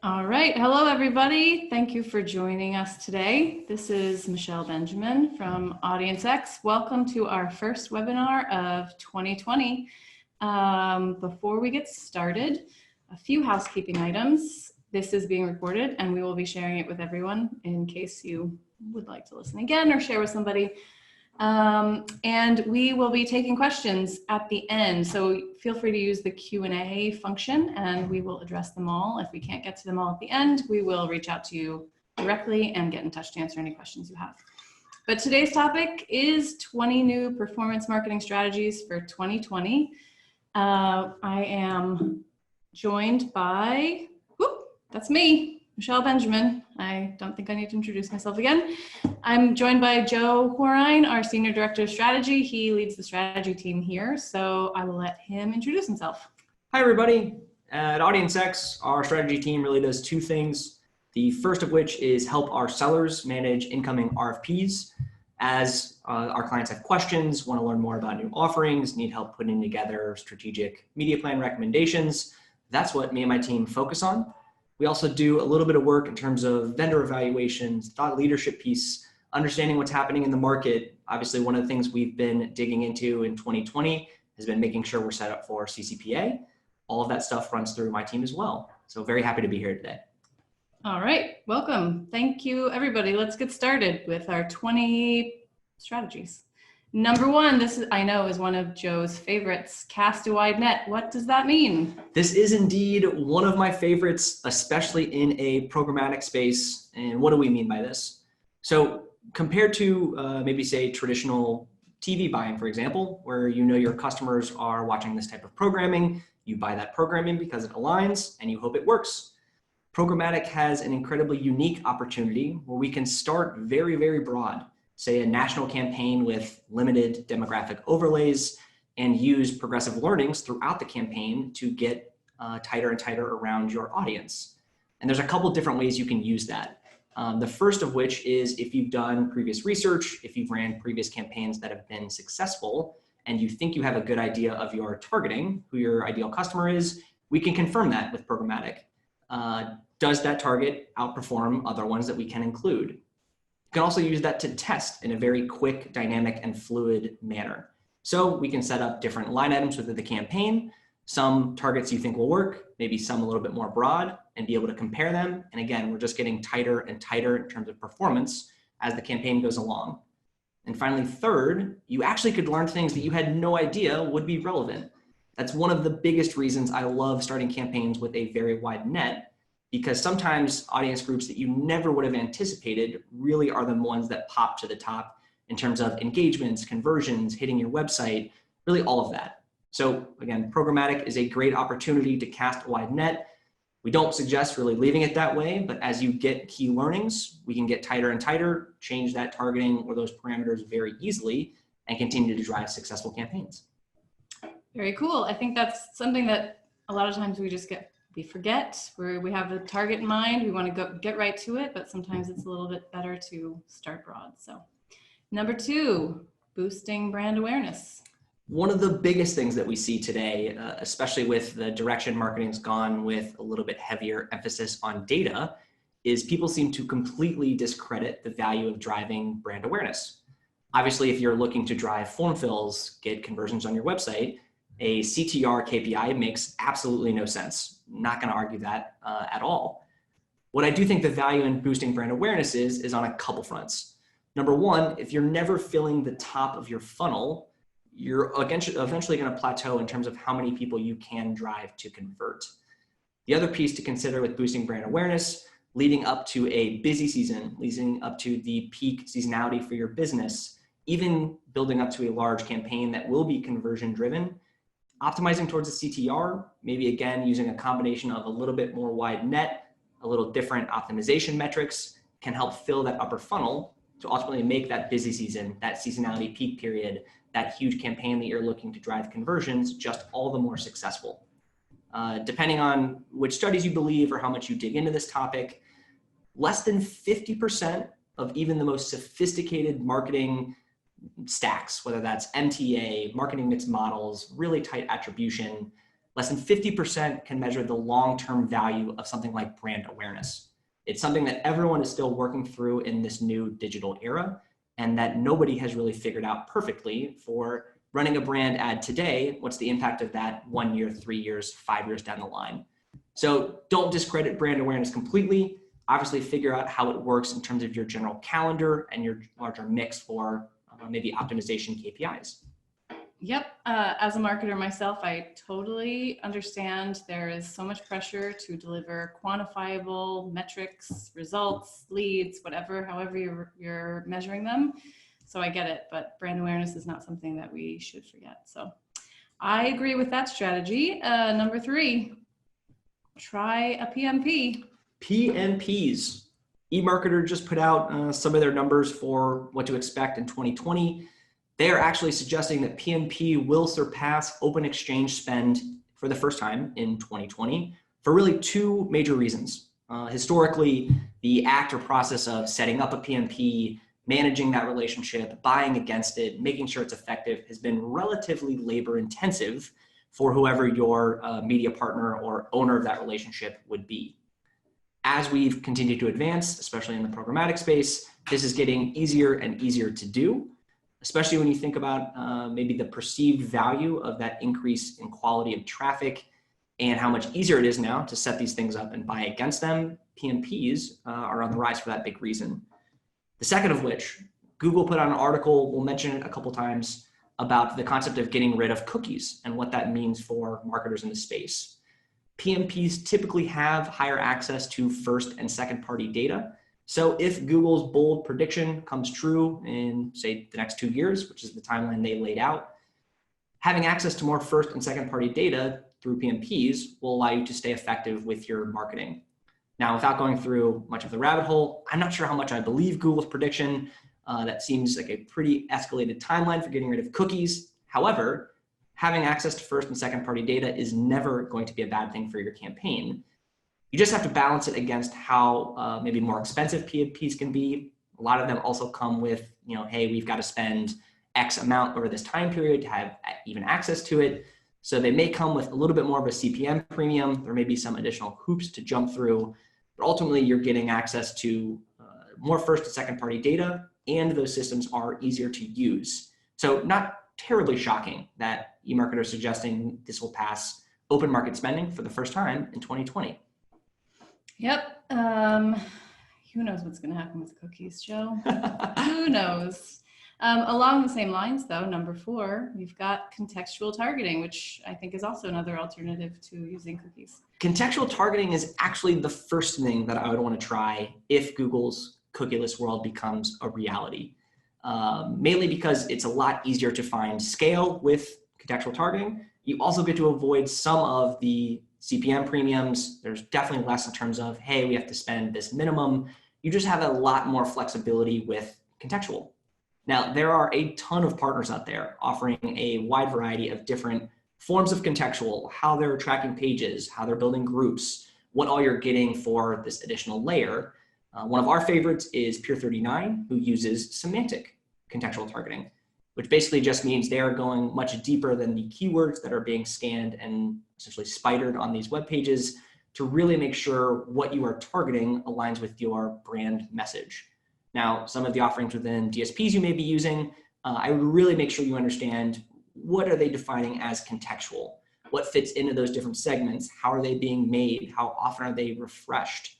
All right. Hello, everybody. Thank you for joining us today. This is Michelle Benjamin from AUDIENCEX. Welcome to our first webinar of 2020. Before we get started, a few housekeeping items. This is being recorded and we will be sharing it with everyone in case you would like to listen again or share with somebody. And we will be taking questions at the end. So feel free to use the Q&A function and we will address them all. If we can't get to them all at the end, we will reach out to you directly and get in touch to answer any questions you have. But today's topic is 20 new performance marketing strategies for 2020. I am joined by, that's me, Michelle Benjamin. I don't think I need to introduce myself again. I'm joined by Joe Horine, our Senior Director of Strategy. He leads the strategy team here, so I will let him introduce himself. Hi, everybody. At AUDIENCEX, our strategy team really does two things. The first of which is help our sellers manage incoming RFPs. As our clients have questions, want to learn more about new offerings, need help putting together strategic media plan recommendations, that's what me and my team focus on. We also do a little bit of work in terms of vendor evaluations, thought leadership piece, understanding what's happening in the market. Obviously, one of the things we've been digging into in 2020 has been making sure we're set up for CCPA. All of that stuff runs through my team as well. So very happy to be here today. All right, welcome. Thank you, everybody. Let's get started with our 20 strategies. Number one, this I know is one of Joe's favorites, cast a wide net. What does that mean? This is indeed one of my favorites, especially in a programmatic space. And what do we mean by this? So compared to maybe say traditional TV buying, for example, where you know your customers are watching this type of programming, you buy that programming because it aligns and you hope it works. Programmatic has an incredibly unique opportunity where we can start very, very broad. Say a national campaign with limited demographic overlays and use progressive learnings throughout the campaign to get tighter and tighter around your audience. And there's a couple different ways you can use that. The first of which is if you've done previous research, if you've ran previous campaigns that have been successful, and you think you have a good idea of your targeting, who your ideal customer is, we can confirm that with programmatic. Does that target outperform other ones that we can include? You can also use that to test in a very quick, dynamic, and fluid manner. So we can set up different line items within the campaign, some targets you think will work, maybe some a little bit more broad, and be able to compare them. And again, we're just getting tighter and tighter in terms of performance as the campaign goes along. And finally, third, you actually could learn things that you had no idea would be relevant. That's one of the biggest reasons I love starting campaigns with a very wide net, because sometimes audience groups that you never would have anticipated really are the ones that pop to the top in terms of engagements, conversions, hitting your website, really all of that. So again, programmatic is a great opportunity to cast a wide net. We don't suggest really leaving it that way, but as you get key learnings, we can get tighter and tighter, change that targeting or those parameters very easily, and continue to drive successful campaigns. Very cool. I think that's something that a lot of times we forget, where we have a target in mind, we want to get right to it, but sometimes it's a little bit better to start broad. So number two, boosting brand awareness. One of the biggest things that we see today, especially with the direction marketing's gone with a little bit heavier emphasis on data, is people seem to completely discredit the value of driving brand awareness. Obviously, if you're looking to drive form fills, get conversions on your website, a CTR KPI makes absolutely no sense. Not going to argue that at all. What I do think the value in boosting brand awareness is on a couple fronts. Number one, if you're never filling the top of your funnel, you're eventually going to plateau in terms of how many people you can drive to convert. The other piece to consider with boosting brand awareness, leading up to a busy season, leading up to the peak seasonality for your business, even building up to a large campaign that will be conversion driven, optimizing towards a CTR, maybe again using a combination of a little bit more wide net, a little different optimization metrics can help fill that upper funnel to ultimately make that busy season, that seasonality peak period, that huge campaign that you're looking to drive conversions just all the more successful. Depending on which studies you believe or how much you dig into this topic, less than 50% of even the most sophisticated marketing stacks, whether that's MTA, marketing mix models, really tight attribution, less than 50% can measure the long-term value of something like brand awareness. It's something that everyone is still working through in this new digital era, and that nobody has really figured out perfectly. For running a brand ad today, what's the impact of that 1 year, 3 years, 5 years down the line? So don't discredit brand awareness completely. Obviously figure out how it works in terms of your general calendar and your larger mix for maybe optimization KPIs. Yep. As a marketer myself, I totally understand there is so much pressure to deliver quantifiable metrics, results, leads, whatever, however you're measuring them. So I get it, but brand awareness is not something that we should forget. So I agree with that strategy. Number 3, try a PMP. PMPs. eMarketer just put out some of their numbers for what to expect in 2020. They are actually suggesting that PMP will surpass open exchange spend for the first time in 2020 for really 2 major reasons. Historically, the act or process of setting up a PMP, managing that relationship, buying against it, making sure it's effective has been relatively labor intensive for whoever your media partner or owner of that relationship would be. As we've continued to advance, especially in the programmatic space, this is getting easier and easier to do, especially when you think about maybe the perceived value of that increase in quality of traffic and how much easier it is now to set these things up and buy against them. PMPs are on the rise for that big reason. The second of which, Google put out an article, we'll mention it a couple times, about the concept of getting rid of cookies and what that means for marketers in the space. PMPs typically have higher access to first and second party data. So if Google's bold prediction comes true in, say, the next 2 years, which is the timeline they laid out, having access to more first and second party data through PMPs will allow you to stay effective with your marketing. Now, without going through much of the rabbit hole, I'm not sure how much I believe Google's prediction. That seems like a pretty escalated timeline for getting rid of cookies. However, having access to first and second party data is never going to be a bad thing for your campaign. You just have to balance it against how maybe more expensive PMPs can be. A lot of them also come with, hey, we've got to spend X amount over this time period to have even access to it. So they may come with a little bit more of a CPM premium. There may be some additional hoops to jump through, but ultimately you're getting access to more first and second party data, and those systems are easier to use. So not terribly shocking that eMarketer is suggesting this will pass open market spending for the first time in 2020. Yep. Who knows what's going to happen with cookies, Joe? Who knows? Along the same lines, though, number 4, we've got contextual targeting, which I think is also another alternative to using cookies. Contextual targeting is actually the first thing that I would want to try if Google's cookieless world becomes a reality. Mainly because it's a lot easier to find scale with contextual targeting. You also get to avoid some of the CPM premiums. There's definitely less in terms of, hey, we have to spend this minimum. You just have a lot more flexibility with contextual. Now, there are a ton of partners out there offering a wide variety of different forms of contextual, how they're tracking pages, how they're building groups, what all you're getting for this additional layer. One of our favorites is Pure 39, who uses semantic contextual targeting, which basically just means they are going much deeper than the keywords that are being scanned and essentially spidered on these web pages to really make sure what you are targeting aligns with your brand message. Now, some of the offerings within DSPs you may be using, I would really make sure you understand what are they defining as contextual, what fits into those different segments, how are they being made, how often are they refreshed,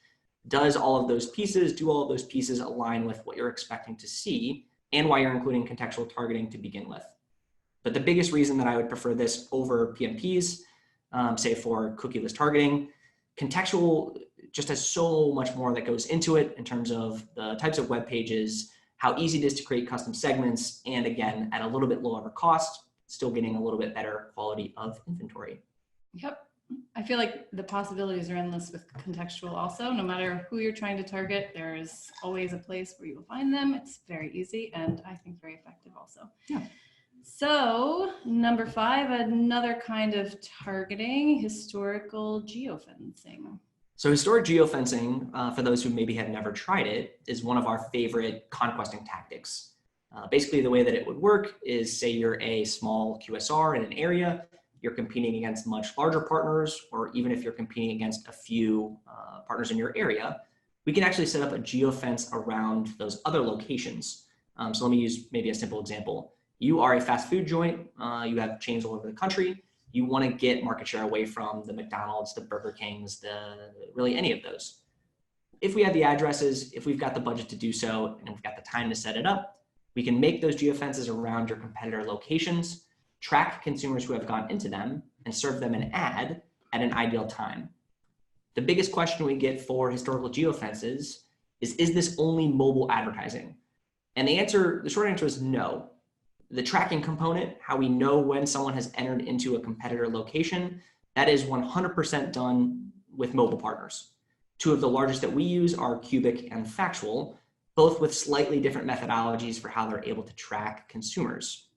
do all of those pieces align with what you're expecting to see and why you're including contextual targeting to begin with. But the biggest reason that I would prefer this over PMPs, say for cookieless targeting, contextual just has so much more that goes into it in terms of the types of web pages, how easy it is to create custom segments, and again, at a little bit lower cost, still getting a little bit better quality of inventory. Yep. I feel like the possibilities are endless with contextual also. No matter who you're trying to target, there is always a place where you will find them. It's very easy and I think very effective also. Yeah. So number 5, another kind of targeting, historical geofencing. So historic geofencing, for those who maybe have never tried it, is one of our favorite conquesting tactics. Basically, the way that it would work is, say you're a small QSR in an area, you're competing against much larger partners, or even if you're competing against a few partners in your area, we can actually set up a geofence around those other locations. So let me use maybe a simple example. You are a fast food joint, you have chains all over the country, you want to get market share away from the McDonald's, the Burger Kings, really any of those. If we have the addresses, if we've got the budget to do so, and we've got the time to set it up, we can make those geofences around your competitor locations, track consumers who have gone into them, and serve them an ad at an ideal time. The biggest question we get for historical geofences is this only mobile advertising? And the short answer is no. The tracking component, how we know when someone has entered into a competitor location, that is 100% done with mobile partners. Two of the largest that we use are Cubic and Factual, both with slightly different methodologies for how they're able to track consumers.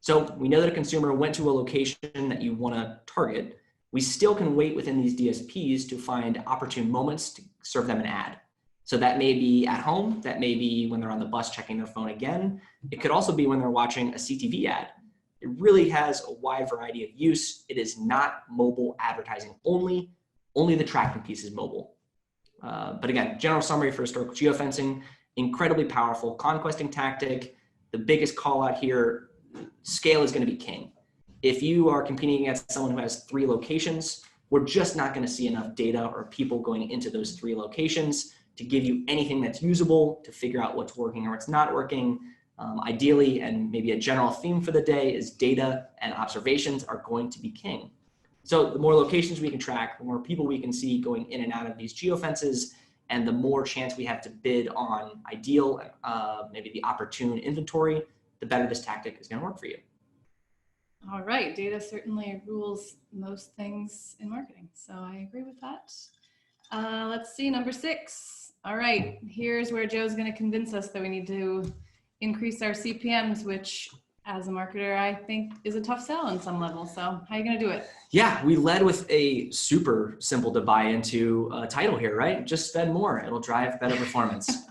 So we know that a consumer went to a location that you want to target. We still can wait within these DSPs to find opportune moments to serve them an ad. So that may be at home, that may be when they're on the bus checking their phone again. It could also be when they're watching a CTV ad. It really has a wide variety of use. It is not mobile advertising only the tracking piece is mobile. But again, general summary for historical geofencing, incredibly powerful conquesting tactic. The biggest call out here, scale is going to be king. If you are competing against someone who has 3 locations, we're just not going to see enough data or people going into those 3 locations to give you anything that's usable to figure out what's working or what's not working. Ideally, and maybe a general theme for the day, is data and observations are going to be king. So the more locations we can track, the more people we can see going in and out of these geofences, and the more chance we have to bid on ideal, maybe the opportune inventory, the better this tactic is going to work for you. All right, data certainly rules most things in marketing, so I agree with that. Let's see, number 6. All right, here's where Joe's going to convince us that we need to increase our CPMs, which as a marketer, I think is a tough sell on some level. So how are you going to do it? Yeah, we led with a super simple to buy into title here, right? Just spend more. It'll drive better performance.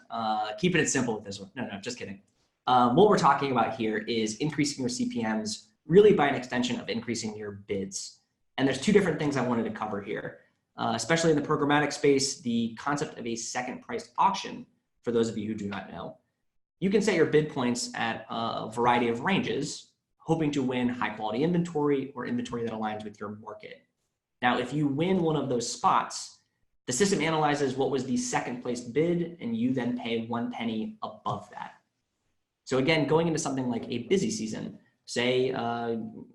Keeping it simple with this one. No, just kidding. What we're talking about here is increasing your CPMs really by an extension of increasing your bids. And there's 2 different things I wanted to cover here. Especially in the programmatic space, the concept of a second priced auction, for those of you who do not know. You can set your bid points at a variety of ranges, hoping to win high quality inventory or inventory that aligns with your market. Now, if you win one of those spots, the system analyzes what was the second placed bid, and you then pay 1 penny above that. So again, going into something like a busy season, say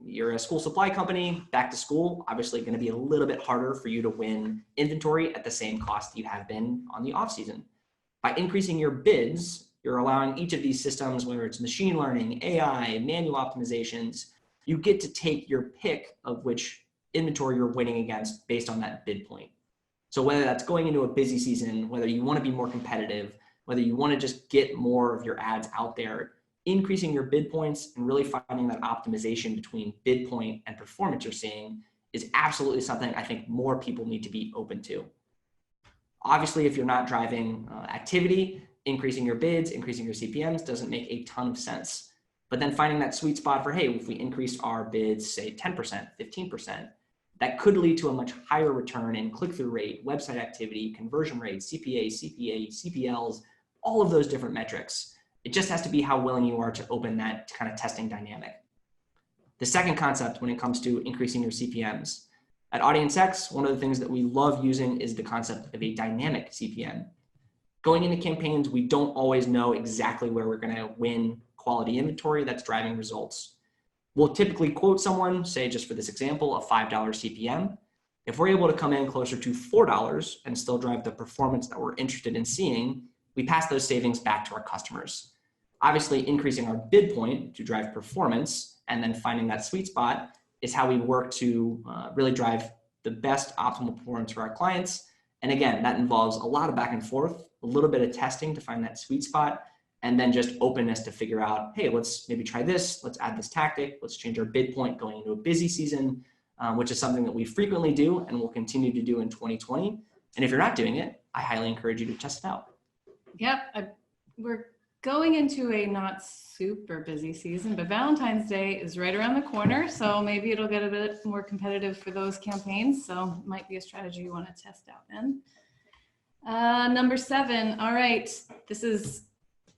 you're a school supply company, back to school, obviously going to be a little bit harder for you to win inventory at the same cost you have been on the off season. By increasing your bids, you're allowing each of these systems, whether it's machine learning, AI, manual optimizations, you get to take your pick of which inventory you're winning against based on that bid point. So whether that's going into a busy season, whether you want to be more competitive, whether you want to just get more of your ads out there, increasing your bid points and really finding that optimization between bid point and performance you're seeing is absolutely something I think more people need to be open to. Obviously, if you're not driving activity, increasing your bids, increasing your CPMs doesn't make a ton of sense. But then finding that sweet spot for, hey, if we increase our bids, say 10%, 15%, that could lead to a much higher return in click-through rate, website activity, conversion rate, CPA, CPA, CPLs, all of those different metrics. It just has to be how willing you are to open that kind of testing dynamic. The second concept when it comes to increasing your CPMs, at AUDIENCEX, one of the things that we love using is the concept of a dynamic CPM. Going into campaigns, we don't always know exactly where we're going to win quality inventory that's driving results. We'll typically quote someone, say just for this example, a $5 CPM. If we're able to come in closer to $4 and still drive the performance that we're interested in seeing, we pass those savings back to our customers. Obviously, increasing our bid point to drive performance and then finding that sweet spot is how we work to really drive the best optimal performance for our clients. And again, that involves a lot of back and forth, a little bit of testing to find that sweet spot, and then just openness to figure out, hey, let's maybe try this, let's add this tactic, let's change our bid point going into a busy season, which is something that we frequently do and will continue to do in 2020. And if you're not doing it, I highly encourage you to test it out. Yep, we're going into a not super busy season, but Valentine's Day is right around the corner. So maybe it'll get a bit more competitive for those campaigns. So it might be a strategy you want to test out then. Number 7. All right.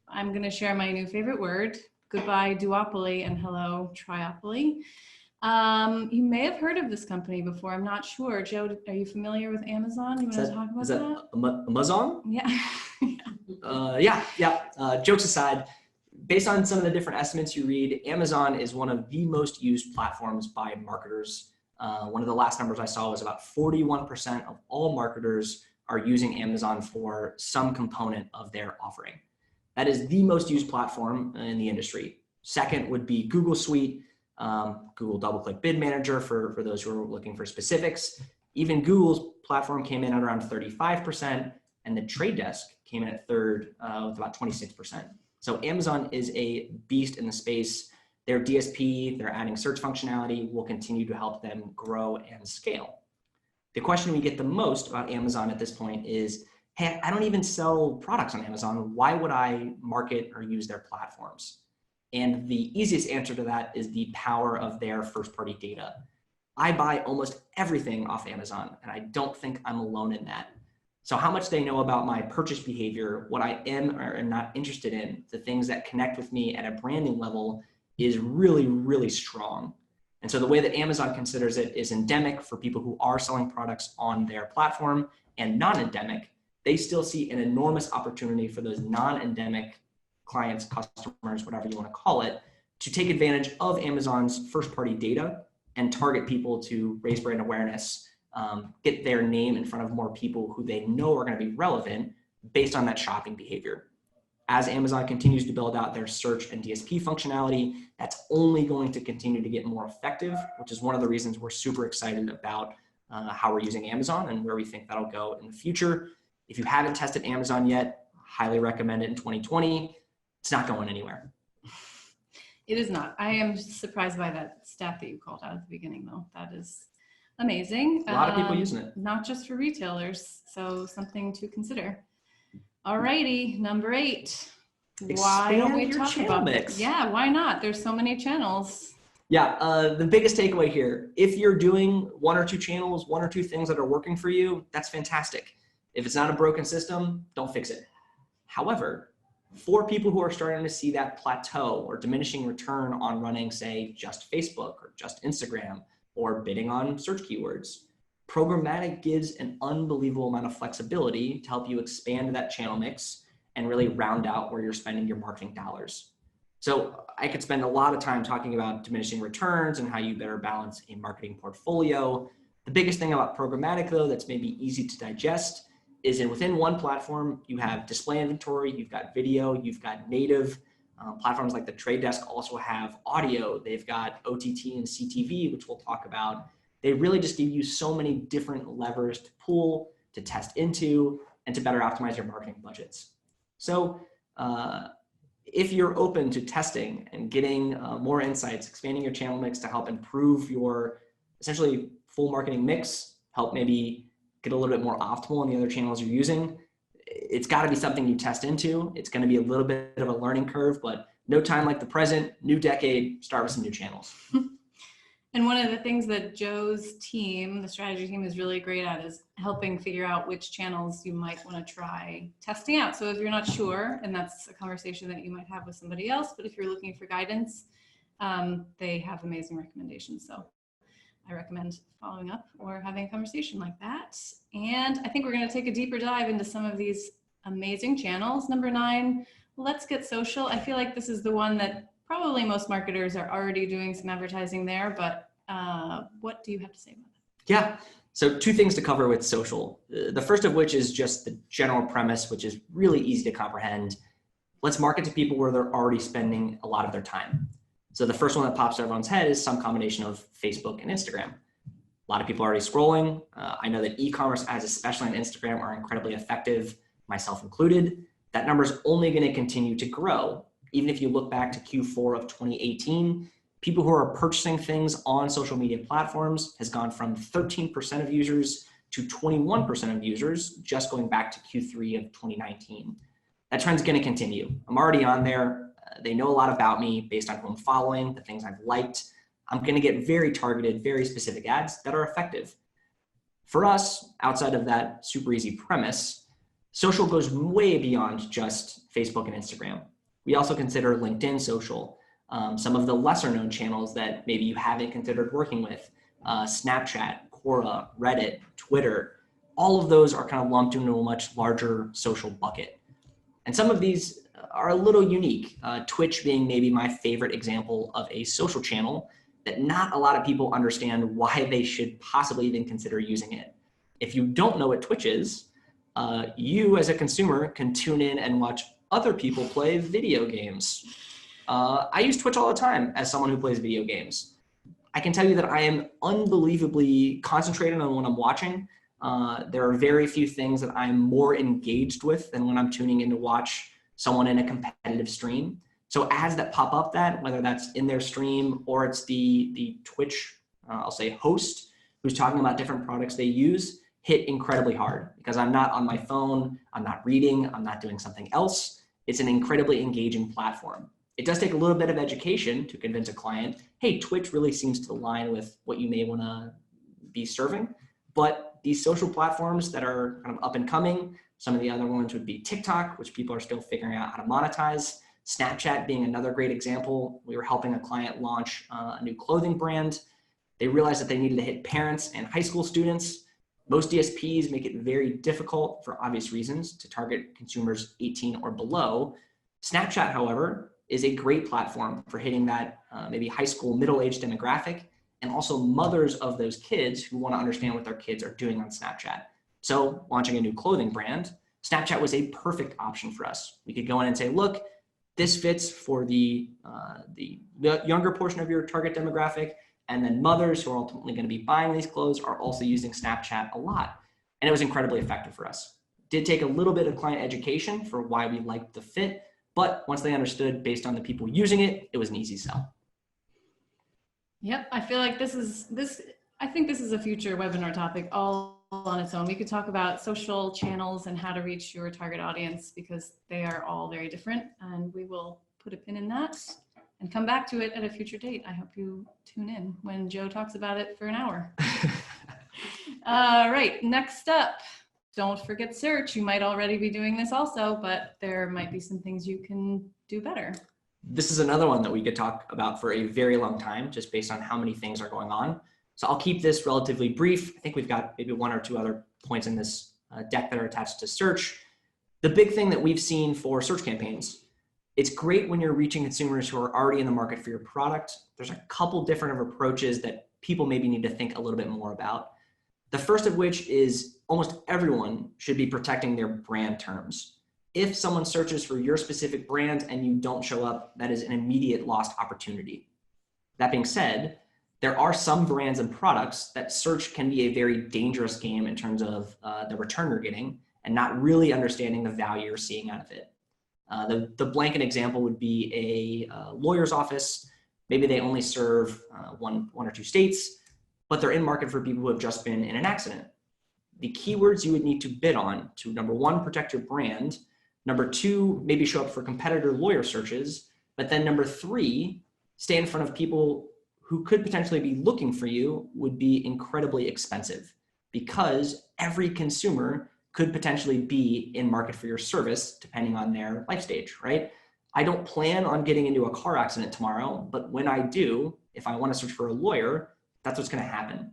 I'm going to share my new favorite word. Goodbye duopoly and hello triopoly. You may have heard of this company before. I'm not sure. Joe, are you familiar with Amazon? You want to talk about that? Amazon? Yeah. Jokes aside, based on some of the different estimates you read, Amazon is one of the most used platforms by marketers. One of the last numbers I saw was about 41% of all marketers are using Amazon for some component of their offering. That is the most used platform in the industry. Second would be Google Suite, Google DoubleClick Bid Manager for those who are looking for specifics. Even Google's platform came in at around 35%, and the Trade Desk came in at third with about 26%. So Amazon is a beast in the space. Their DSP, they're adding search functionality, will continue to help them grow and scale. The question we get the most about Amazon at this point is, hey, I don't even sell products on Amazon. Why would I market or use their platforms? And the easiest answer to that is the power of their first-party data. I buy almost everything off Amazon, and I don't think I'm alone in that. So how much they know about my purchase behavior, what I am or am not interested in, the things that connect with me at a branding level is really, really strong. And so the way that Amazon considers it is endemic for people who are selling products on their platform, and non-endemic. They still see an enormous opportunity for those non-endemic clients, customers, whatever you want to call it, to take advantage of Amazon's first-party data and target people to raise brand awareness, get their name in front of more people who they know are going to be relevant based on that shopping behavior. As Amazon continues to build out their search and DSP functionality, that's only going to continue to get more effective, which is one of the reasons we're super excited about how we're using Amazon and where we think that'll go in the future. If you haven't tested Amazon yet, highly recommend it in 2020. It's not going anywhere. It is not. I am surprised by that stat that you called out at the beginning, though. That is amazing. A lot of people using it. Not just for retailers, so something to consider. Alrighty, number 8. Why don't we talk about this? Yeah, why not? There's so many channels. Yeah, the biggest takeaway here, if you're doing 1 or 2 channels, 1 or 2 things that are working for you, that's fantastic. If it's not a broken system, don't fix it. However, for people who are starting to see that plateau or diminishing return on running, say, just Facebook or just Instagram or bidding on search keywords, Programmatic gives an unbelievable amount of flexibility to help you expand that channel mix and really round out where you're spending your marketing dollars. So I could spend a lot of time talking about diminishing returns and how you better balance a marketing portfolio. The biggest thing about Programmatic, though, that's maybe easy to digest is within one platform, you have display inventory, you've got video, you've got native. Platforms like the Trade Desk also have audio. They've got OTT and CTV, which we'll talk about. They really just give you so many different levers to pull, to test into, and to better optimize your marketing budgets. So if you're open to testing and getting more insights, expanding your channel mix to help improve your essentially full marketing mix, help maybe get a little bit more optimal in the other channels you're using, it's got to be something you test into. It's going to be a little bit of a learning curve, but no time like the present, new decade, start with some new channels. And one of the things that Joe's team, the strategy team, is really great at is helping figure out which channels you might want to try testing out. So if you're not sure, and that's a conversation that you might have with somebody else, but if you're looking for guidance, they have amazing recommendations. So I recommend following up or having a conversation like that. And I think we're going to take a deeper dive into some of these amazing channels. Number 9, let's get social. I feel like this is the one that probably most marketers are already doing some advertising there, but what do you have to say about that? Yeah, so 2 things to cover with social. The first of which is just the general premise, which is really easy to comprehend. Let's market to people where they're already spending a lot of their time. So the first one that pops to everyone's head is some combination of Facebook and Instagram. A lot of people are already scrolling. I know that e-commerce ads, especially on Instagram, are incredibly effective, myself included. That number is only going to continue to grow. Even if you look back to Q4 of 2018, people who are purchasing things on social media platforms has gone from 13% of users to 21% of users, just going back to Q3 of 2019. That trend's going to continue. I'm already on there. They know a lot about me based on who I'm following, the things I've liked. I'm going to get very targeted, very specific ads that are effective. For us, outside of that super easy premise, social goes way beyond just Facebook and Instagram. We also consider LinkedIn social, some of the lesser known channels that maybe you haven't considered working with, Snapchat, Quora, Reddit, Twitter. All of those are kind of lumped into a much larger social bucket. And some of these are a little unique, Twitch being maybe my favorite example of a social channel that not a lot of people understand why they should possibly even consider using it. If you don't know what Twitch is, you as a consumer can tune in and watch other people play video games. I use Twitch all the time as someone who plays video games. I can tell you that I am unbelievably concentrated on what I'm watching. There are very few things that I'm more engaged with than when I'm tuning in to watch someone in a competitive stream. So ads that pop up whether that's in their stream or it's the Twitch, I'll say host, who's talking about different products they use, hit incredibly hard because I'm not on my phone, I'm not reading, I'm not doing something else. It's an incredibly engaging platform. It does take a little bit of education to convince a client, hey, Twitch really seems to align with what you may want to be serving. But these social platforms that are kind of up and coming, some of the other ones would be TikTok, which people are still figuring out how to monetize. Snapchat being another great example. We were helping a client launch a new clothing brand. They realized that they needed to hit parents and high school students. Most DSPs make it very difficult for obvious reasons to target consumers 18 or below. Snapchat, however, is a great platform for hitting that maybe high school middle-aged demographic and also mothers of those kids who want to understand what their kids are doing on Snapchat. So launching a new clothing brand, Snapchat was a perfect option for us. We could go in and say, look, this fits for the younger portion of your target demographic, and then mothers who are ultimately going to be buying these clothes are also using Snapchat a lot. And it was incredibly effective for us. Did take a little bit of client education for why we liked the fit, but once they understood based on the people using it, it was an easy sell. Yep, I feel like I think this is a future webinar topic all on its own. We could talk about social channels and how to reach your target audience because they are all very different, and we will put a pin in that and come back to it at a future date. I hope you tune in when Joe talks about it for an hour. Right, next up, don't forget search. You might already be doing this also, but there might be some things you can do better. This is another one that we could talk about for a very long time, just based on how many things are going on. So I'll keep this relatively brief. I think we've got maybe one or two other points in this deck that are attached to search. The big thing that we've seen for search campaigns, it's great when you're reaching consumers who are already in the market for your product. There's a couple different approaches that people maybe need to think a little bit more about. The first of which is almost everyone should be protecting their brand terms. If someone searches for your specific brand and you don't show up, that is an immediate lost opportunity. That being said, there are some brands and products that search can be a very dangerous game in terms of the return you're getting and not really understanding the value you're seeing out of it. The blanket example would be a lawyer's office. Maybe they only serve one or two states, but they're in market for people who have just been in an accident. The keywords you would need to bid on to, number one, protect your brand, number two, maybe show up for competitor lawyer searches, but then number three, stay in front of people who could potentially be looking for you would be incredibly expensive because every consumer could potentially be in market for your service depending on their life stage, right? I don't plan on getting into a car accident tomorrow, but when I do, if I want to search for a lawyer, that's what's going to happen.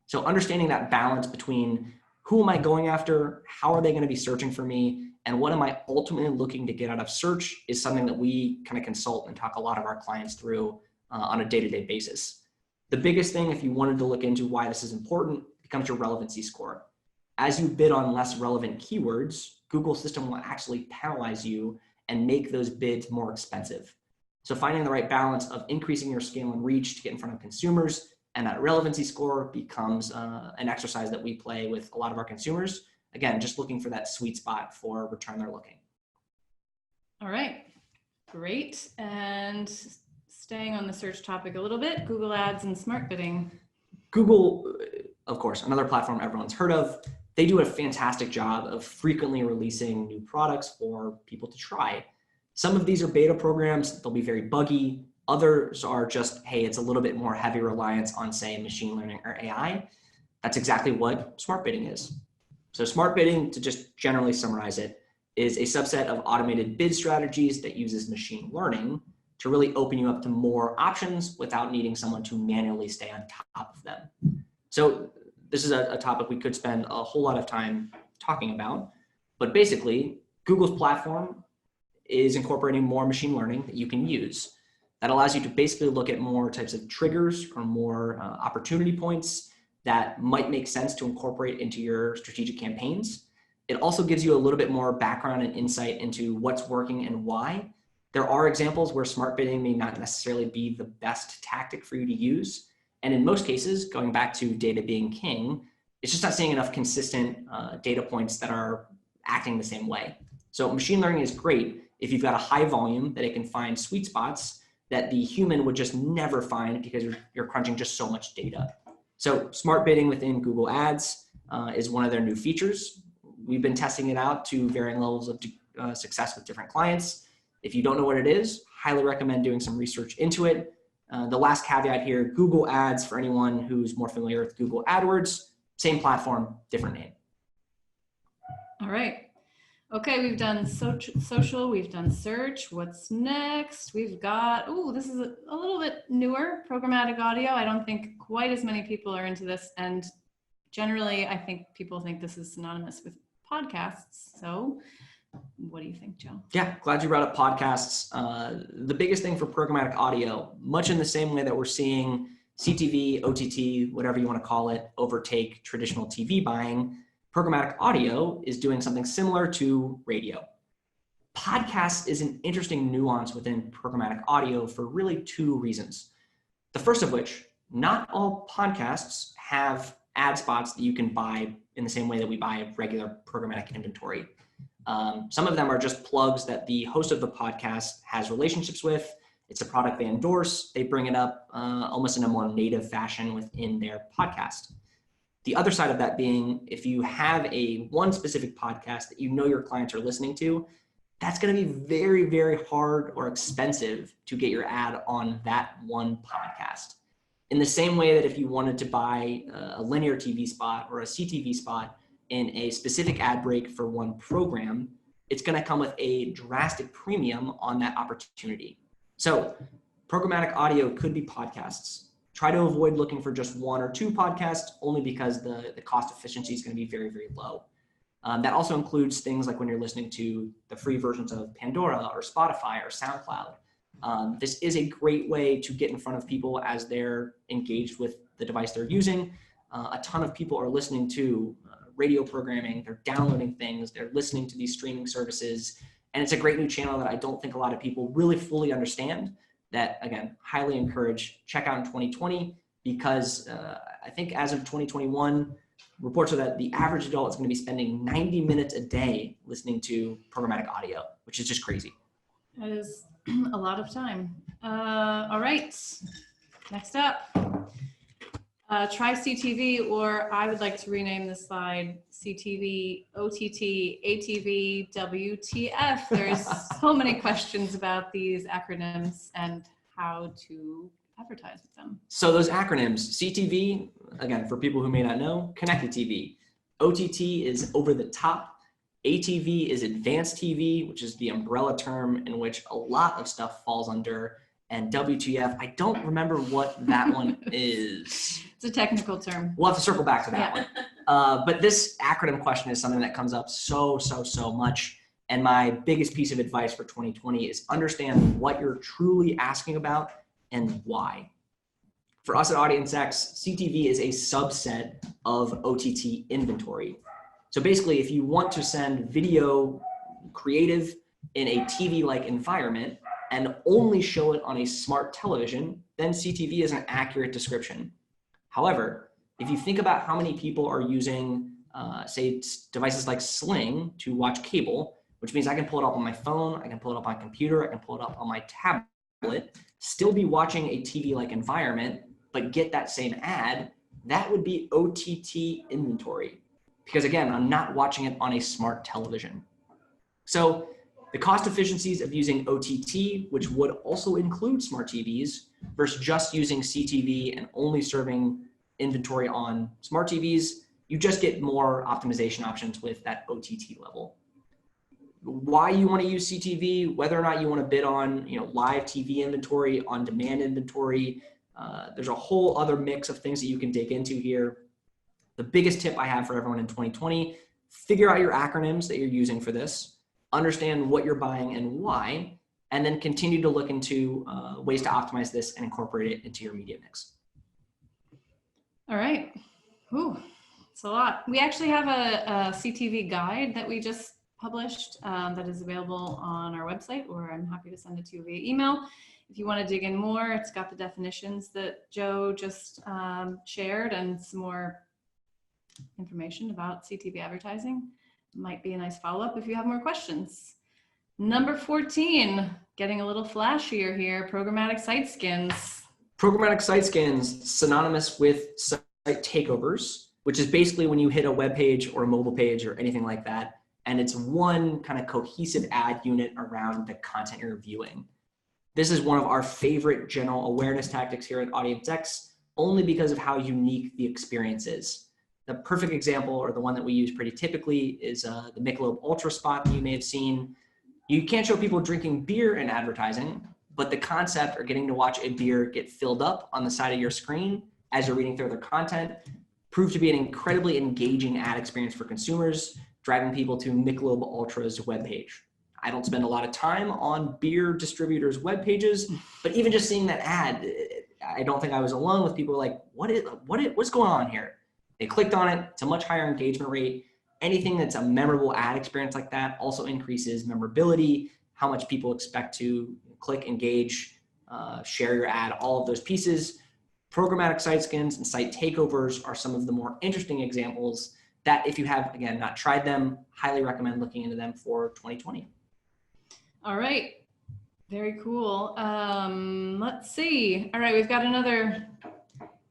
So understanding that balance between who am I going after, how are they going to be searching for me, and what am I ultimately looking to get out of search is something that we kind of consult and talk a lot of our clients through on a day-to-day basis. The biggest thing, if you wanted to look into why this is important, becomes your relevancy score. As you bid on less relevant keywords, Google's system will actually penalize you and make those bids more expensive. So finding the right balance of increasing your scale and reach to get in front of consumers, and that relevancy score becomes an exercise that we play with a lot of our consumers. Again, just looking for that sweet spot for return they're looking. All right, great. And staying on the search topic a little bit, Google Ads and smart bidding. Google, of course, another platform everyone's heard of. they do a fantastic job of frequently releasing new products for people to try. Some of these are beta programs, they'll be very buggy. Others are just, hey, it's a little bit more heavy reliance on, say, machine learning or AI. That's exactly what smart bidding is. So smart bidding, to just generally summarize it, is a subset of automated bid strategies that uses machine learning to really open you up to more options without needing someone to manually stay on top of them. So this is a topic we could spend a whole lot of time talking about, but basically Google's platform is incorporating more machine learning that you can use. That allows you to basically look at more types of triggers or more opportunity points that might make sense to incorporate into your strategic campaigns. It also gives you a little bit more background and insight into what's working and why. There are examples where smart bidding may not necessarily be the best tactic for you to use. And in most cases, going back to data being king, it's just not seeing enough consistent data points that are acting the same way. So machine learning is great if you've got a high volume that it can find sweet spots that the human would just never find because you're crunching just so much data. So smart bidding within Google Ads is one of their new features. We've been testing it out to varying levels of success with different clients. If you don't know what it is, highly recommend doing some research into it. The last caveat here, Google Ads, for anyone who's more familiar with Google AdWords, same platform, different name. All right. Okay, we've done social, we've done search. What's next? We've got, oh, this is a little bit newer, programmatic audio. I don't think quite as many people are into this. And generally, I think people think this is synonymous with podcasts. So what do you think, Joe? Yeah, glad you brought up podcasts. The biggest thing for programmatic audio, much in the same way that we're seeing CTV, OTT, whatever you want to call it, overtake traditional TV buying, programmatic audio is doing something similar to radio. Podcasts is an interesting nuance within programmatic audio for really two reasons. The first of which, not all podcasts have ad spots that you can buy in the same way that we buy regular programmatic inventory. Some of them are just plugs that the host of the podcast has relationships with. It's a product they endorse. They bring it up almost in a more native fashion within their podcast. The other side of that being, if you have one specific podcast that you know your clients are listening to, that's going to be very, very hard or expensive to get your ad on that one podcast. In the same way that if you wanted to buy a linear TV spot or a CTV spot in a specific ad break for one program, it's going to come with a drastic premium on that opportunity. So programmatic audio could be podcasts. Try to avoid looking for just one or two podcasts only because the cost efficiency is going to be very, very low. That also includes things like when you're listening to the free versions of Pandora or Spotify or SoundCloud. This is a great way to get in front of people as they're engaged with the device they're using. A ton of people are listening to radio programming, they're downloading things, they're listening to these streaming services, and it's a great new channel that I don't think a lot of people really fully understand. That, again, highly encourage, check out in 2020, because I think as of 2021, reports are that the average adult is going to be spending 90 minutes a day listening to programmatic audio, which is just crazy. That is a lot of time. All right, next up, try CTV, or I would like to rename this slide CTV, OTT, ATV, WTF. There's so many questions about these acronyms and how to advertise with them. So those acronyms, CTV, again, for people who may not know, connected TV. OTT is over the top. ATV is advanced TV, which is the umbrella term in which a lot of stuff falls under. And WTF, I don't remember what that one is. It's a technical term. We'll have to circle back to that one. But this acronym question is something that comes up so much. And my biggest piece of advice for 2020 is understand what you're truly asking about and why. For us at AUDIENCEX, CTV is a subset of OTT inventory. So basically, if you want to send video creative in a TV-like environment and only show it on a smart television, then CTV is an accurate description. However, if you think about how many people are using, say, devices like Sling to watch cable, which means I can pull it up on my phone, I can pull it up on my computer, I can pull it up on my tablet, still be watching a TV-like environment, but get that same ad, that would be OTT inventory. because again, I'm not watching it on a smart television. So the cost efficiencies of using OTT, which would also include smart TVs, versus just using CTV and only serving inventory on smart TVs, you just get more optimization options with that OTT level. Why you want to use CTV, whether or not you want to bid on live TV inventory, on-demand inventory, there's a whole other mix of things that you can dig into here. The biggest tip I have for everyone in 2020, figure out your acronyms that you're using for this, understand what you're buying and why, and then continue to look into ways to optimize this and incorporate it into your media mix. All right. Ooh, it's a lot. We actually have a CTV guide that we just published that is available on our website, or I'm happy to send it to you via email. If you want to dig in more, it's got the definitions that Joe just shared and some more information about CTV advertising. Might be a nice follow-up if you have more questions. Number 14, getting a little flashier here, programmatic site skins. Programmatic site skins, synonymous with site takeovers, which is basically when you hit a web page or a mobile page or anything like that, and it's one kind of cohesive ad unit around the content you're viewing. This is one of our favorite general awareness tactics here at AUDIENCEX, only because of how unique the experience is. The perfect example, or the one that we use pretty typically, is the Michelob Ultra spot that you may have seen. You can't show people drinking beer in advertising, but the concept, or getting to watch a beer get filled up on the side of your screen as you're reading through their content, proved to be an incredibly engaging ad experience for consumers, driving people to Michelob Ultra's webpage. I don't spend a lot of time on beer distributors' web pages, but even just seeing that ad, I don't think I was alone with people like, what's going on here? They clicked on it. It's a much higher engagement rate. Anything that's a memorable ad experience like that also increases memorability, how much people expect to click, engage, share your ad, all of those pieces. Programmatic site skins and site takeovers are some of the more interesting examples that, if you have, again, not tried them, highly recommend looking into them for 2020. All right. Very cool. Let's see. All right, we've got another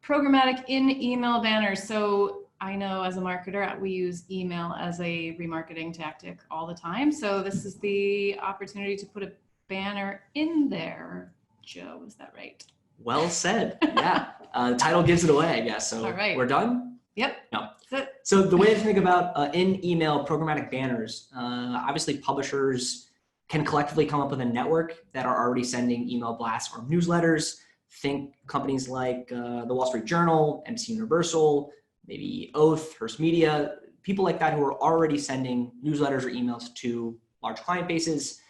programmatic in email banners. So I know as a marketer, we use email as a remarketing tactic all the time. So this is the opportunity to put a banner in there. Joe, is that right? Well said. Yeah. The title gives it away, I guess. So all right. We're done? Yep. No. That's it. So the way to think about in-email programmatic banners, obviously publishers can collectively come up with a network that are already sending email blasts or newsletters. Think companies like the Wall Street Journal, MC Universal, maybe Oath, Hearst Media, people like that who are already sending newsletters or emails to large client bases.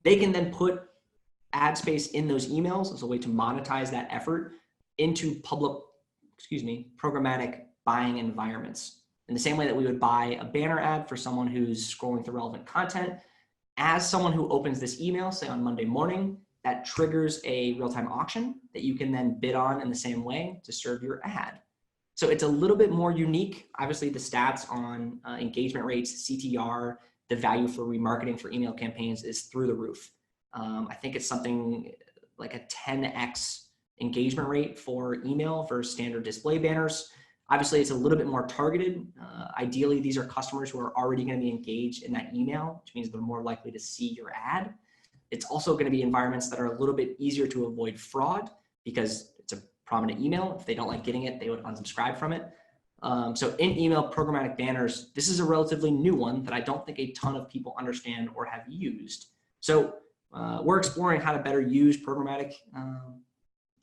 They can then put ad space in those emails as a way to monetize that effort into programmatic buying environments. In the same way that we would buy a banner ad for someone who's scrolling through relevant content, as someone who opens this email, say on Monday morning, that triggers a real-time auction that you can then bid on in the same way to serve your ad. So it's a little bit more unique. Obviously, the stats on engagement rates, CTR, the value for remarketing for email campaigns is through the roof. I think it's something like a 10x engagement rate for email versus standard display banners. Obviously, it's a little bit more targeted. Ideally, these are customers who are already going to be engaged in that email, which means they're more likely to see your ad. It's also going to be environments that are a little bit easier to avoid fraud because it's a prominent email. If they don't like getting it, they would unsubscribe from it. So in email programmatic banners, this is a relatively new one that I don't think a ton of people understand or have used. So we're exploring how to better use programmatic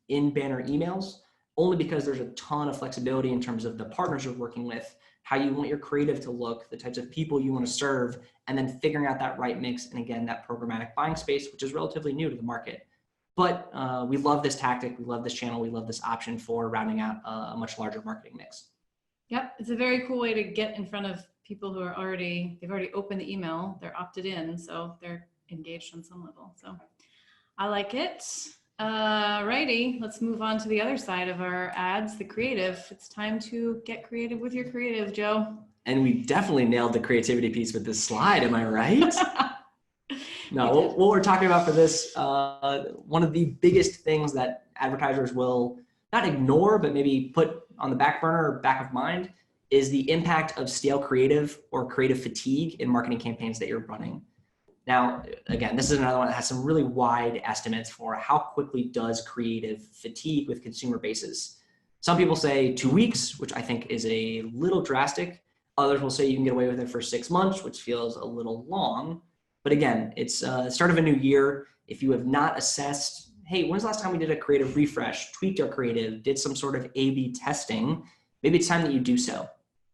in banner emails, only because there's a ton of flexibility in terms of the partners you're working with, how you want your creative to look, the types of people you want to serve, and then figuring out that right mix. And again, that programmatic buying space, which is relatively new to the market. But we love this tactic. We love this channel. We love this option for rounding out a much larger marketing mix. Yep. It's a very cool way to get in front of people who are they've already opened the email, they're opted in, so they're engaged on some level. So I like it. Righty, let's move on to the other side of our ads, the creative. It's time to get creative with your creative, Joe. And we definitely nailed the creativity piece with this slide, am I right? No, what we're talking about for this, one of the biggest things that advertisers will not ignore, but maybe put on the back burner or back of mind is the impact of stale creative or creative fatigue in marketing campaigns that you're running. Now, again, this is another one that has some really wide estimates for how quickly does creative fatigue with consumer bases. Some people say 2 weeks, which I think is a little drastic. Others will say you can get away with it for 6 months, which feels a little long. But again, it's the start of a new year. If you have not assessed, hey, when's the last time we did a creative refresh, tweaked our creative, did some sort of A/B testing, maybe it's time that you do so.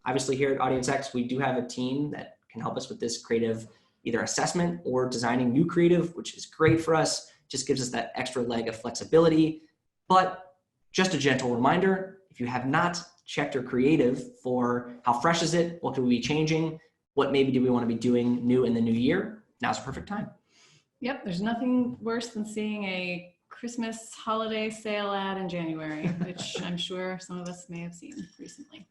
Obviously here at AUDIENCEX, we do have a team that can help us with this creative either assessment or designing new creative, which is great for us, just gives us that extra leg of flexibility. But just a gentle reminder, if you have not checked your creative for how fresh is it, what could we be changing, what maybe do we want to be doing new in the new year, now's a perfect time. Yep, there's nothing worse than seeing a Christmas holiday sale ad in January, which I'm sure some of us may have seen recently.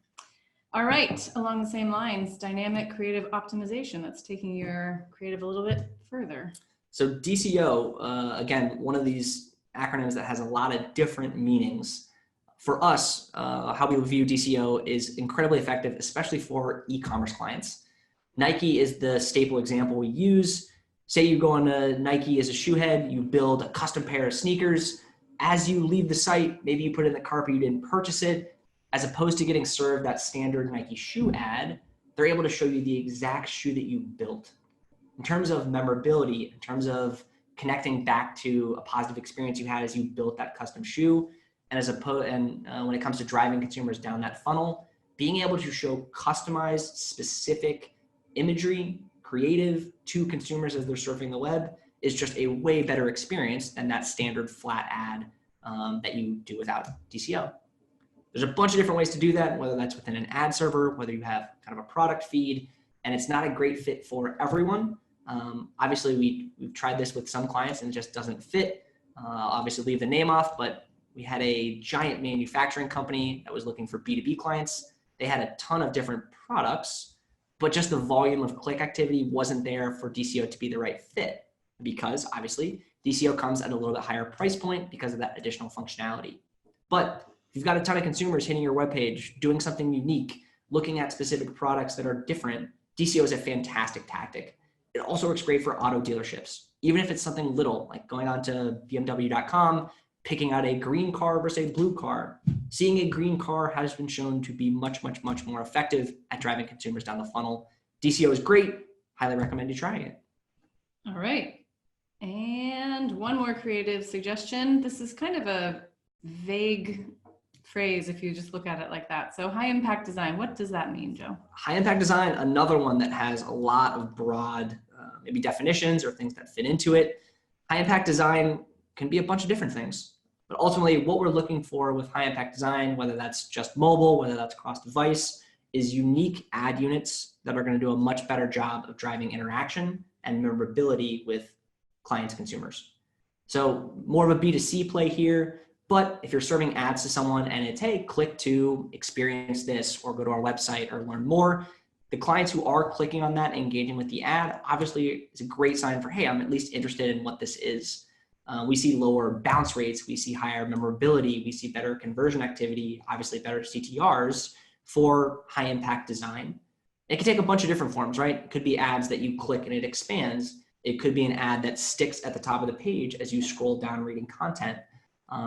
All right, along the same lines, dynamic creative optimization. That's taking your creative a little bit further. So DCO, again, one of these acronyms that has a lot of different meanings. For us, how we view DCO is incredibly effective, especially for e-commerce clients. Nike is the staple example we use. Say you go on to Nike as a shoe head, you build a custom pair of sneakers. As you leave the site, maybe you put it in the cart, but you didn't purchase it. As opposed to getting served that standard Nike shoe ad, they're able to show you the exact shoe that you built. In terms of memorability, in terms of connecting back to a positive experience you had as you built that custom shoe, and when it comes to driving consumers down that funnel, being able to show customized, specific imagery, creative to consumers as they're surfing the web is just a way better experience than that standard flat ad that you do without DCO. There's a bunch of different ways to do that, whether that's within an ad server, whether you have kind of a product feed, and it's not a great fit for everyone. Obviously, we've tried this with some clients and it just doesn't fit. Obviously, leave the name off, but we had a giant manufacturing company that was looking for B2B clients. They had a ton of different products, but just the volume of click activity wasn't there for DCO to be the right fit because obviously DCO comes at a little bit higher price point because of that additional functionality. But if you've got a ton of consumers hitting your webpage, doing something unique, looking at specific products that are different, DCO is a fantastic tactic. It also works great for auto dealerships. Even if it's something little, like going on to BMW.com, picking out a green car versus a blue car. Seeing a green car has been shown to be much, much, much more effective at driving consumers down the funnel. DCO is great. Highly recommend you trying it. All right. And one more creative suggestion. This is kind of a vague phrase if you just look at it like that. So high impact design, what does that mean, Joe? High impact design, another one that has a lot of broad maybe definitions or things that fit into it. High impact design can be a bunch of different things, but ultimately what we're looking for with high impact design, whether that's just mobile, whether that's cross device, is unique ad units that are going to do a much better job of driving interaction and memorability with clients, consumers. So more of a B2C play here. But if you're serving ads to someone and it's, hey, click to experience this or go to our website or learn more, the clients who are clicking on that, engaging with the ad, obviously is a great sign for, hey, I'm at least interested in what this is. We see lower bounce rates, we see higher memorability, we see better conversion activity, obviously better CTRs for high impact design. It can take a bunch of different forms, right? It could be ads that you click and it expands. It could be an ad that sticks at the top of the page as you scroll down reading content.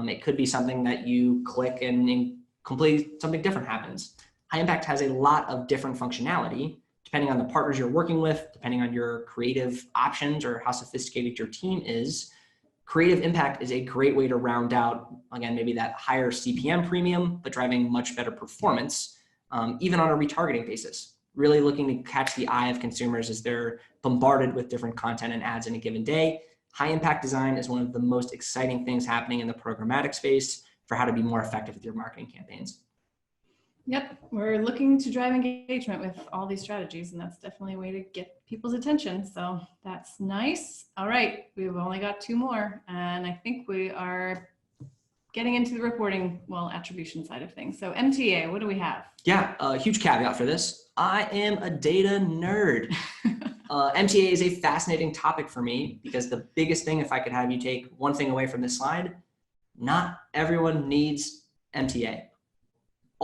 It could be something that you click and completely something different happens. High impact has a lot of different functionality, depending on the partners you're working with, depending on your creative options or how sophisticated your team is. Creative impact is a great way to round out, again, maybe that higher CPM premium, but driving much better performance, even on a retargeting basis. Really looking to catch the eye of consumers as they're bombarded with different content and ads in a given day. High impact design is one of the most exciting things happening in the programmatic space for how to be more effective with your marketing campaigns. Yep, we're looking to drive engagement with all these strategies, and that's definitely a way to get people's attention. So that's nice. All right, we've only got 2 more, and I think we are getting into the reporting, well, attribution side of things. So MTA, what do we have? Yeah, a huge caveat for this. I am a data nerd. MTA is a fascinating topic for me because the biggest thing, if I could have you take one thing away from this slide, not everyone needs MTA.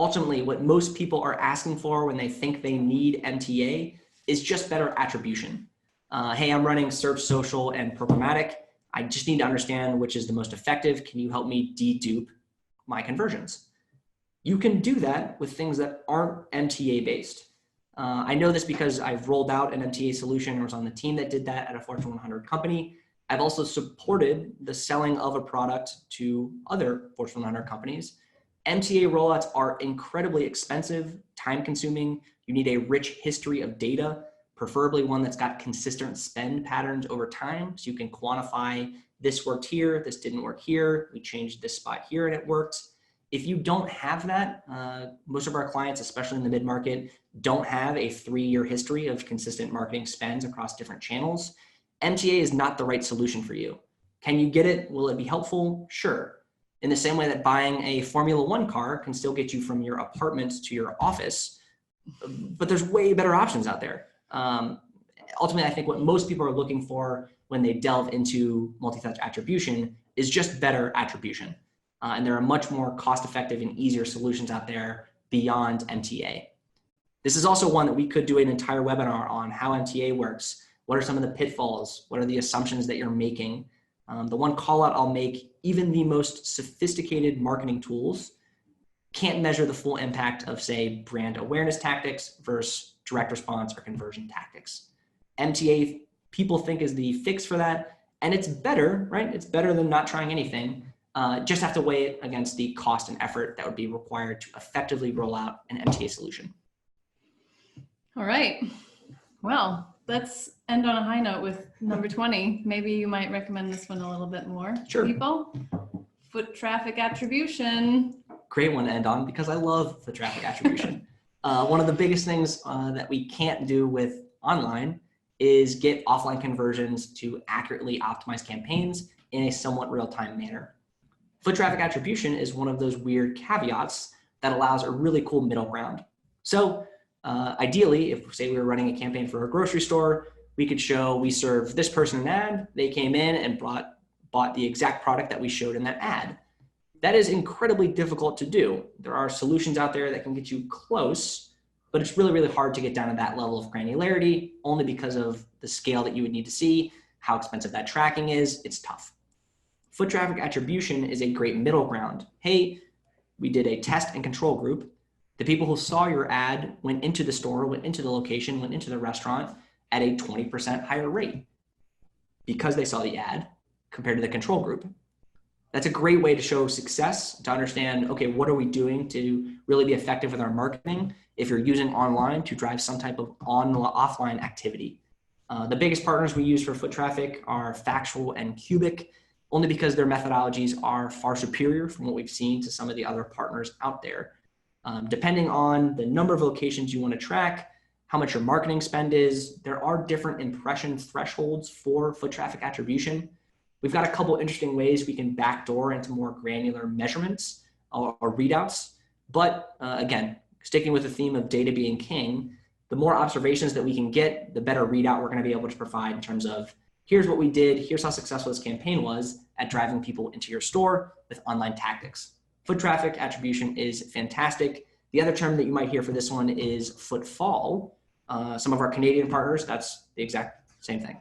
Ultimately, what most people are asking for when they think they need MTA is just better attribution. Hey, I'm running search, social, and programmatic. I just need to understand which is the most effective. Can you help me dedupe my conversions? You can do that with things that aren't MTA based. I know this because I've rolled out an MTA solution or was on the team that did that at a Fortune 100 company. I've also supported the selling of a product to other Fortune 100 companies. MTA rollouts are incredibly expensive, time consuming. You need a rich history of data, preferably one that's got consistent spend patterns over time. So you can quantify this worked here, this didn't work here, we changed this spot here and it worked. If you don't have that, most of our clients, especially in the mid-market, don't have a 3-year history of consistent marketing spends across different channels. MTA is not the right solution for you. Can you get it? Will it be helpful? Sure. In the same way that buying a Formula One car can still get you from your apartment to your office, but there's way better options out there. Ultimately, I think what most people are looking for when they delve into multi-touch attribution is just better attribution. And there are much more cost-effective and easier solutions out there beyond MTA. This is also one that we could do an entire webinar on how MTA works. What are some of the pitfalls? What are the assumptions that you're making? The one call out I'll make, even the most sophisticated marketing tools can't measure the full impact of, say, brand awareness tactics versus direct response or conversion tactics. MTA, people think, is the fix for that, and it's better, right? It's better than not trying anything. Just have to weigh it against the cost and effort that would be required to effectively roll out an MTA solution. All right. Well, let's end on a high note with number 20. Maybe you might recommend this one a little bit more. Sure. People, foot traffic attribution. Great one to end on because I love foot traffic attribution. One of the biggest things that we can't do with online is get offline conversions to accurately optimize campaigns in a somewhat real-time manner. Foot traffic attribution is one of those weird caveats that allows a really cool middle ground. So ideally, if say we were running a campaign for a grocery store, we could show we served this person an ad, they came in and bought the exact product that we showed in that ad. That is incredibly difficult to do. There are solutions out there that can get you close, but it's really, really hard to get down to that level of granularity only because of the scale that you would need to see, how expensive that tracking is. It's tough. Foot traffic attribution is a great middle ground. Hey, we did a test and control group. The people who saw your ad went into the store, went into the location, went into the restaurant at a 20% higher rate because they saw the ad compared to the control group. That's a great way to show success, to understand, okay, what are we doing to really be effective with our marketing if you're using online to drive some type of offline activity. The biggest partners we use for foot traffic are Factual and Cubic, only because their methodologies are far superior from what we've seen to some of the other partners out there. Depending on the number of locations you want to track, how much your marketing spend is, there are different impression thresholds for foot traffic attribution. We've got a couple interesting ways we can backdoor into more granular measurements or readouts. But again, sticking with the theme of data being king, the more observations that we can get, the better readout we're going to be able to provide in terms of here's what we did, here's how successful this campaign was at driving people into your store with online tactics. Foot traffic attribution is fantastic. The other term that you might hear for this one is footfall. Some of our Canadian partners, that's the exact same thing.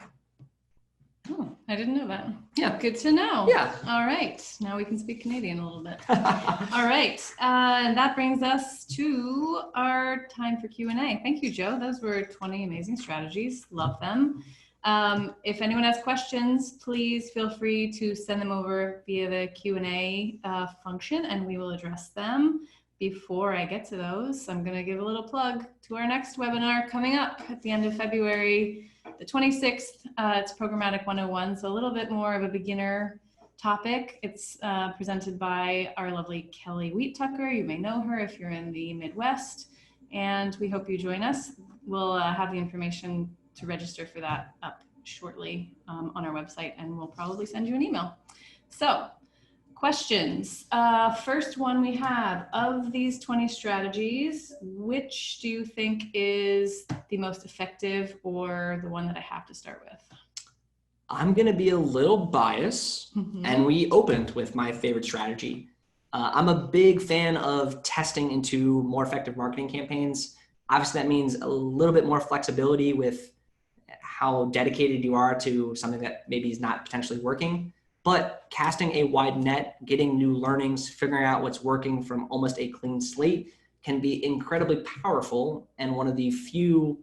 Oh, I didn't know that. Yeah. Good to know. Yeah. All right. Now we can speak Canadian a little bit. All right. And that brings us to our time for Q&A. Thank you, Joe. Those were 20 amazing strategies. Love them. If anyone has questions, please feel free to send them over via the Q&A function and we will address them. Before I get to those, I'm going to give a little plug to our next webinar coming up at the end of February, the 26th. It's Programmatic 101, so a little bit more of a beginner topic. It's presented by our lovely Kelly Wheat-Tucker. You may know her if you're in the Midwest, and we hope you join us. We'll have the information to register for that up shortly on our website, and we'll probably send you an email. So, questions. First one we have, of these 20 strategies, which do you think is the most effective or the one that I have to start with? I'm going to be a little biased, and we opened with my favorite strategy. I'm a big fan of testing into more effective marketing campaigns. Obviously, that means a little bit more flexibility with how dedicated you are to something that maybe is not potentially working. But casting a wide net, getting new learnings, figuring out what's working from almost a clean slate can be incredibly powerful. And one of the few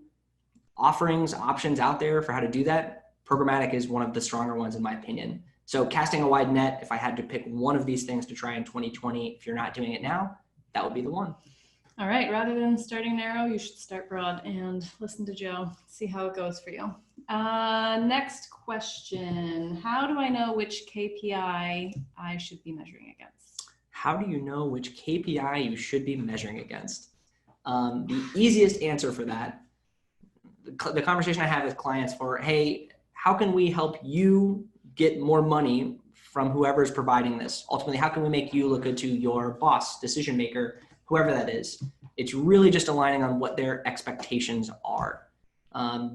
options out there for how to do that, programmatic is one of the stronger ones in my opinion. So casting a wide net, if I had to pick one of these things to try in 2020, if you're not doing it now, that would be the one. All right, rather than starting narrow, you should start broad and listen to Joe, see how it goes for you. Next question, how do I know which KPI I should be measuring against? How do you know which KPI you should be measuring against? The easiest answer for that, the conversation I have with clients for, hey, how can we help you get more money from whoever is providing this? Ultimately, how can we make you look good to your boss, decision maker, whoever that is? It's really just aligning on what their expectations are.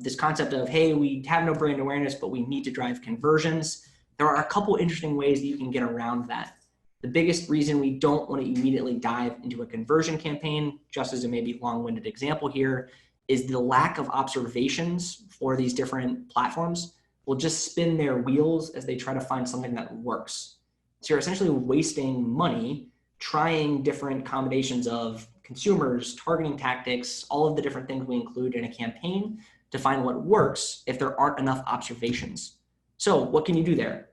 This concept of, hey, we have no brand awareness, but we need to drive conversions. There are a couple interesting ways that you can get around that. The biggest reason we don't want to immediately dive into a conversion campaign, just as a maybe long-winded example here, is the lack of observations for these different platforms will just spin their wheels as they try to find something that works. So you're essentially wasting money trying different combinations of consumers, targeting tactics, all of the different things we include in a campaign to find what works if there aren't enough observations. So what can you do there?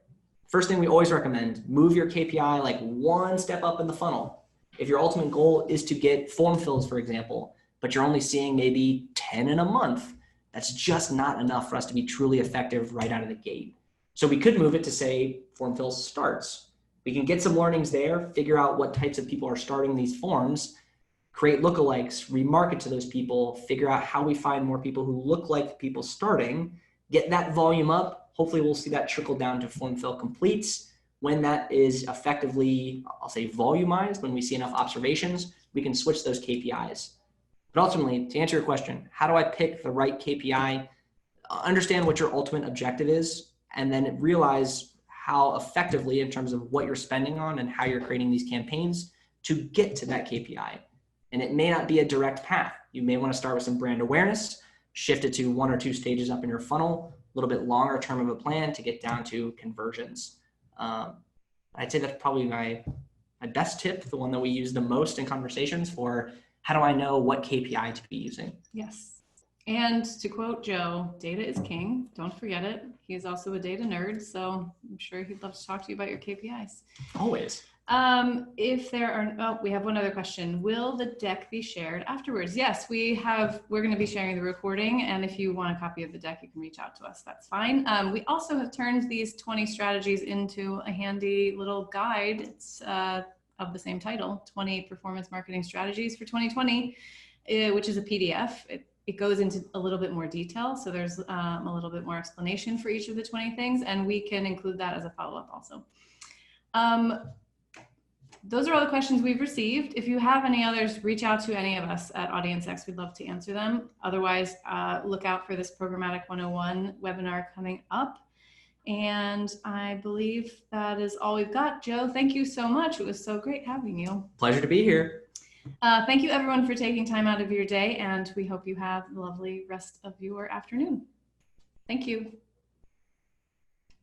First thing we always recommend, move your KPI like one step up in the funnel. If your ultimate goal is to get form fills, for example, but you're only seeing maybe 10 in a month, that's just not enough for us to be truly effective right out of the gate. So we could move it to say form fills starts. We can get some learnings there, figure out what types of people are starting these forms, create lookalikes, remarket to those people, figure out how we find more people who look like people starting, get that volume up. Hopefully we'll see that trickle down to form fill completes. When that is effectively, I'll say volumized, when we see enough observations, we can switch those KPIs. But ultimately, to answer your question, how do I pick the right KPI? Understand what your ultimate objective is, and then realize how effectively, in terms of what you're spending on and how you're creating these campaigns, to get to that KPI. And it may not be a direct path. You may want to start with some brand awareness, shift it to 1 or 2 stages up in your funnel, a little bit longer term of a plan to get down to conversions. I'd say that's probably my best tip, the one that we use the most in conversations for how do I know what KPI to be using? Yes. And to quote Joe, data is king. Don't forget it. He's also a data nerd, so I'm sure he'd love to talk to you about your KPIs. Always. If there are, we have one other question. Will the deck be shared afterwards? Yes, we're going to be sharing the recording. And if you want a copy of the deck, you can reach out to us. That's fine. We also have turned these 20 strategies into a handy little guide. It's of the same title, 20 performance marketing strategies for 2020, which is a PDF. It goes into a little bit more detail. So there's a little bit more explanation for each of the 20 things, and we can include that as a follow-up also. Those are all the questions we've received. If you have any others, reach out to any of us at AUDIENCEX. We'd love to answer them. Otherwise, look out for this Programmatic 101 webinar coming up. And I believe that is all we've got. Joe, thank you so much. It was so great having you. Pleasure to be here. Thank you everyone for taking time out of your day, and we hope you have a lovely rest of your afternoon. Thank you.